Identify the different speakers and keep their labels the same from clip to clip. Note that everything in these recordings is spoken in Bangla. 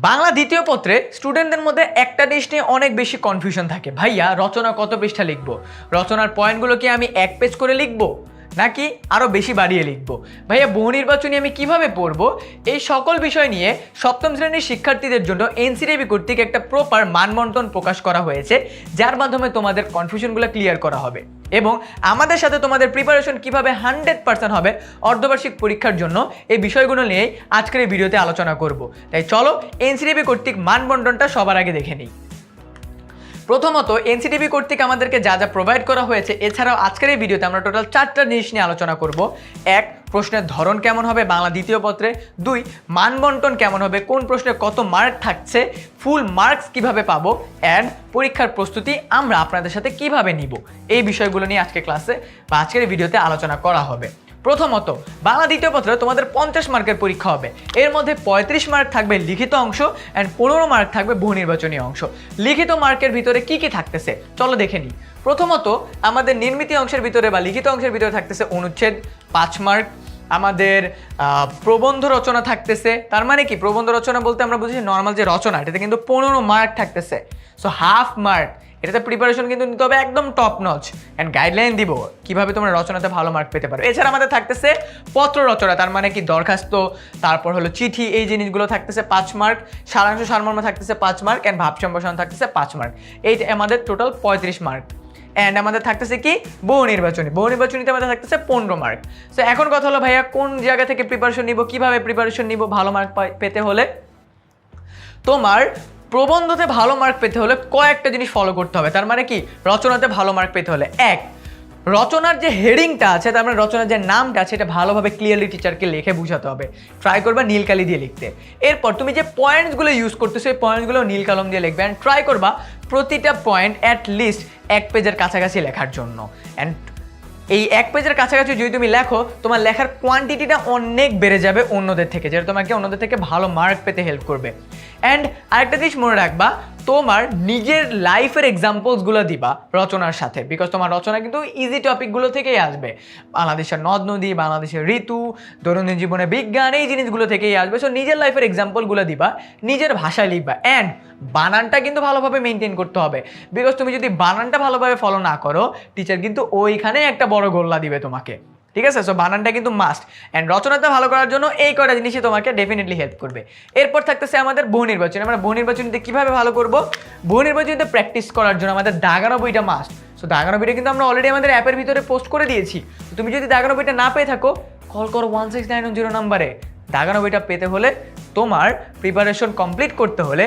Speaker 1: বাংলা দ্বিতীয় পত্রে স্টুডেন্টদের মধ্যে একটা জিনিস নিয়ে অনেক বেশি কনফিউশন থাকে, ভাইয়া রচনা কত পৃষ্ঠা লিখবো, রচনার পয়েন্টগুলো কি আমি এক পেজ করে লিখবো নাকি আরও বেশি বাড়িয়ে লিখবো, ভাইয়া বহু নির্বাচনী আমি কিভাবে পড়বো। এই সকল বিষয় নিয়ে সপ্তম শ্রেণীর শিক্ষার্থীদের জন্য এনসিটিবি কর্তৃক একটা প্রপার মানবন্টন প্রকাশ করা হয়েছে, যার মাধ্যমে তোমাদের কনফিউশনগুলো ক্লিয়ার করা হবে এবং আমাদের সাথে তোমাদের প্রিপারেশন কিভাবে 100% হবে অর্ধবার্ষিক পরীক্ষার জন্য এই বিষয়গুলো নিয়ে আজকের এই ভিডিওতে আলোচনা করব। তাই চলো এনসিটিবি কর্তৃক মানবন্টনটা সবার আগে দেখে নিই। প্রথমত এনসিটিবি কর্তৃক আমাদেরকে যা যা প্রোভাইড করা হয়েছে, এছাড়াও আজকের এই ভিডিওতে আমরা টোটাল 4টা জিনিস নিয়ে আলোচনা করব। 1, প্রশ্নের ধরন কেমন হবে বাংলা দ্বিতীয় পত্রে। 2, মানবন্টন কেমন হবে, কোন প্রশ্নে কত মার্ক থাকছে, ফুল মার্কস কিভাবে পাবো, অ্যান্ড পরীক্ষার প্রস্তুতি আমরা আপনাদের সাথে কিভাবে নিব। এই বিষয়গুলো নিয়ে আজকে ক্লাসে বা আজকের এই ভিডিওতে আলোচনা করা হবে। প্রথমত বাংলা দ্বিতীয় পত্রে তোমাদের 50 মার্কের পরীক্ষা হবে। এর মধ্যে 35 মার্ক থাকবে লিখিত অংশ অ্যান্ড 15 মার্ক থাকবে বহু নির্বাচনী অংশ। লিখিত মার্কের ভিতরে কি কি থাকতেছে চলো দেখে নিই। প্রথমত আমাদের নির্মিত অংশের ভিতরে বা লিখিত অংশের ভিতরে থাকতেছে অনুচ্ছেদ 5 মার্ক, আমাদের প্রবন্ধ রচনা থাকতেছে। তার মানে কি প্রবন্ধ রচনা বলতে আমরা বুঝি নর্মাল যে রচনা, এটাতে কিন্তু 15 মার্ক থাকতেছে, সো হাফ মার্ক। এটাতে প্রিপারেশন কিন্তু নিতে হবে একদম টপ নচ অ্যান্ড গাইডলাইন দিব কিভাবে তোমরা রচনাতে ভালো মার্ক পেতে পারো। এছাড়া আমাদের থাকতেছে পত্র রচনা, তার মানে কি দরখাস্ত, তারপর হলো চিঠি, এই জিনিসগুলো থাকতেছে 5 মার্ক, সারাংশ সারমর্ম থাকতেছে 5 মার্ক অ্যান্ড ভাব সম্ভাষণ থাকতেছে 5 মার্ক। এইটা আমাদের টোটাল 35 মার্ক। অ্যান্ড আমাদের থাকতেছে কি বহু নির্বাচনীতে আমাদের থাকতেছে 15 মার্ক। সো এখন কথা হলো ভাইয়া কোন জায়গা থেকে প্রিপারেশন নিব, কিভাবে প্রিপারেশন নিব ভালো মার্ক পেতে হলে। তোমার প্রবন্ধতে ভালো মার্ক পেতে হলে কয়েকটা জিনিস ফলো করতে হবে। তার মানে কি রচনাতে ভালো মার্ক পেতে হলে 1, রচনার যে হেডিংটা আছে, তার মানে রচনার যে নামটা আছে, এটা ভালোভাবে ক্লিয়ারলি টিচারকে লিখে বুঝাতে হবে। ট্রাই করবা নীল কালি দিয়ে লিখতে। এরপর তুমি যে পয়েন্টসগুলো ইউজ করতেছো এই পয়েন্টসগুলো নীল কলম দিয়ে লিখবে অ্যান্ড ট্রাই করবা প্রতিটা পয়েন্ট অ্যাট লিস্ট 1 পেজের কাছাকাছি লেখার জন্য। অ্যান্ড এই 1 পেজের কাছাকাছি যদি তুমি লেখো তোমার লেখার কোয়ান্টিটিটা অনেক বেড়ে যাবে অন্যদের থেকে, যেটা তোমাকে অন্যদের থেকে ভালো মার্ক পেতে হেল্প করবে। অ্যান্ড আরেকটা জিনিস মনে রাখবা, তোমার নিজের লাইফের এক্সাম্পলসগুলো দিবা রচনার সাথে, বিকজ তোমার রচনা কিন্তু ইজি টপিকগুলো থেকেই আসবে। বাংলাদেশের নদ নদী, বাংলাদেশের ঋতু, দৈনন্দিন জীবনে বিজ্ঞান, এই জিনিসগুলো থেকেই আসবে। সো নিজের লাইফের এক্সাম্পলগুলো দিবা, নিজের ভাষায় লিখবা অ্যান্ড বানানটা কিন্তু ভালোভাবে মেনটেন করতে হবে, বিকজ তুমি যদি বানানটা ভালোভাবে ফলো না করো টিচার কিন্তু ওইখানে একটা বড় গোল্লা দিবে তোমাকে, ঠিক আছে। সো বানানটা কিন্তু মাস্ট। অ্যান্ড রচনাটা ভালো করার জন্য এই কয়টা জিনিসই তোমাকে ডেফিনেটলি হেল্প করবে। এরপর থাকতেছে আমাদের বহু নির্বাচনী। আমরা বহু নির্বাচনীতে কীভাবে ভালো করব, বহু নির্বাচনীতে প্র্যাকটিস করার জন্য আমাদের দাগানো বইটা মাস্ট। সো দাগানো বইটা কিন্তু আমরা অলরেডি আমাদের অ্যাপের ভিতরে পোস্ট করে দিয়েছি। তো তুমি যদি দাগানো বইটা না পেয়ে থাকো কল করো 16910 নাম্বারে। দাগানো বইটা পেতে হলে তোমার প্রিপারেশন কমপ্লিট করতে হলে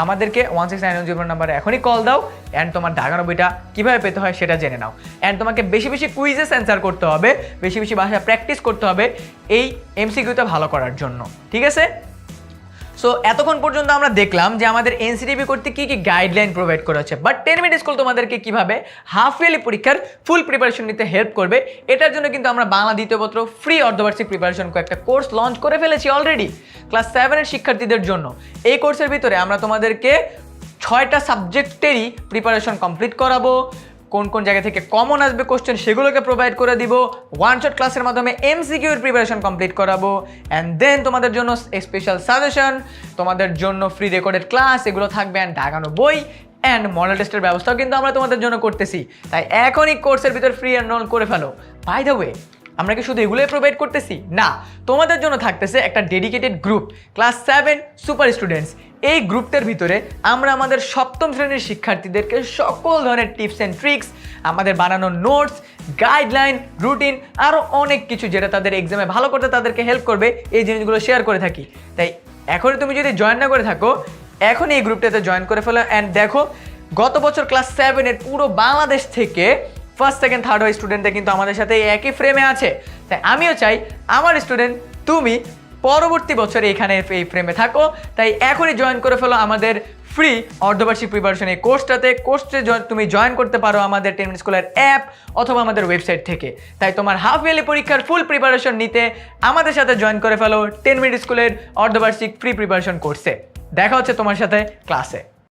Speaker 1: আমাদেরকে 16910 নাম্বারে এখনই কল দাও অ্যান্ড তোমার দাগানো বইটা কীভাবে পেতে হয় সেটা জেনে নাও। অ্যান্ড তোমাকে বেশি বেশি কুইজেস অ্যান্সার করতে হবে, বেশি বেশি ভাষা প্র্যাকটিস করতে হবে এই এমসিকিউটা ভালো করার জন্য, ঠিক আছে। সো এতক্ষণ পর্যন্ত আমরা দেখলাম যে আমাদের এনসিটিবি কর্তৃক কী কী গাইডলাইন প্রোভাইড করা হচ্ছে, বাট 10 মিনিট স্কুল তোমাদেরকে কীভাবে হাফ ইয়ারলি পরীক্ষার ফুল প্রিপারেশন নিতে হেল্প করবে এটার জন্য কিন্তু আমরা বাংলা দ্বিতীয় পত্র ফ্রি অর্ধবার্ষিক প্রিপারেশন একটা কোর্স লঞ্চ করে ফেলেছি অলরেডি ক্লাস 7-এর শিক্ষার্থীদের জন্য। এই কোর্সের ভিতরে আমরা তোমাদেরকে 6টা সাবজেক্টেরই প্রিপারেশন কমপ্লিট করাবো, কোন কোন জায়গা থেকে কমন আসবে কোশ্চেন সেগুলোকে প্রোভাইড করে দিব, ওয়ান শট ক্লাসের মাধ্যমে এমসিকিউর প্রিপারেশন কমপ্লিট করাবো অ্যান্ড দেন তোমাদের জন্য স্পেশাল সাজেশন, তোমাদের জন্য ফ্রি রেকর্ডেড ক্লাস এগুলো থাকবে অ্যান্ড দাগানো বই অ্যান্ড মডেল টেস্টের ব্যবস্থাও কিন্তু আমরা তোমাদের জন্য করতেছি। তাই এখনই কোর্সের ভিতর ফ্রি এনরোল করে ফেলো। বাই দ্য ওয়ে আমরা কি শুধু এগুলোই প্রোভাইড করতেছি না, তোমাদের জন্য থাকতেছে একটা dedicated group class 7 super students. এই গ্রুপটার ভিতরে আমরা আমাদের সপ্তম শ্রেণীর শিক্ষার্থীদেরকে সকল ধরনের টিপস অ্যান্ড ট্রিক্স, আমাদের বানানো নোটস, গাইডলাইন, রুটিন, আরও অনেক কিছু যেটা তাদের এক্সামে ভালো করতে তাদেরকে হেল্প করবে এই জিনিসগুলো শেয়ার করে থাকি। তাই এখনই তুমি যদি জয়েন না করে থাকো এখনই এই গ্রুপটাতে জয়েন করে ফেলো অ্যান্ড দেখো গত বছর ক্লাস 7-এর পুরো বাংলাদেশ থেকে ফার্স্ট সেকেন্ড থার্ড ওয়াই স্টুডেন্টরা কিন্তু আমাদের সাথে একই ফ্রেমে আছে। তাই আমিও চাই আমার স্টুডেন্ট তুমি পরবর্তী বছরে এখানে এই ফ্রেমে থাকো। তাই এখনই জয়েন করে ফেলো আমাদের ফ্রি অর্ধবার্ষিক প্রিপারেশন এই কোর্সটাতে। কোর্সে তুমি জয়েন করতে পারো আমাদের 10 মিনিট স্কুলের অ্যাপ অথবা আমাদের ওয়েবসাইট থেকে। তাই তোমার হাফ ইয়ারলি পরীক্ষার ফুল প্রিপারেশন নিতে আমাদের সাথে জয়েন করে ফেলো 10 মিনিট স্কুলের অর্ধবার্ষিক ফ্রি প্রিপারেশন কোর্সে। দেখা হচ্ছে তোমার সাথে ক্লাসে।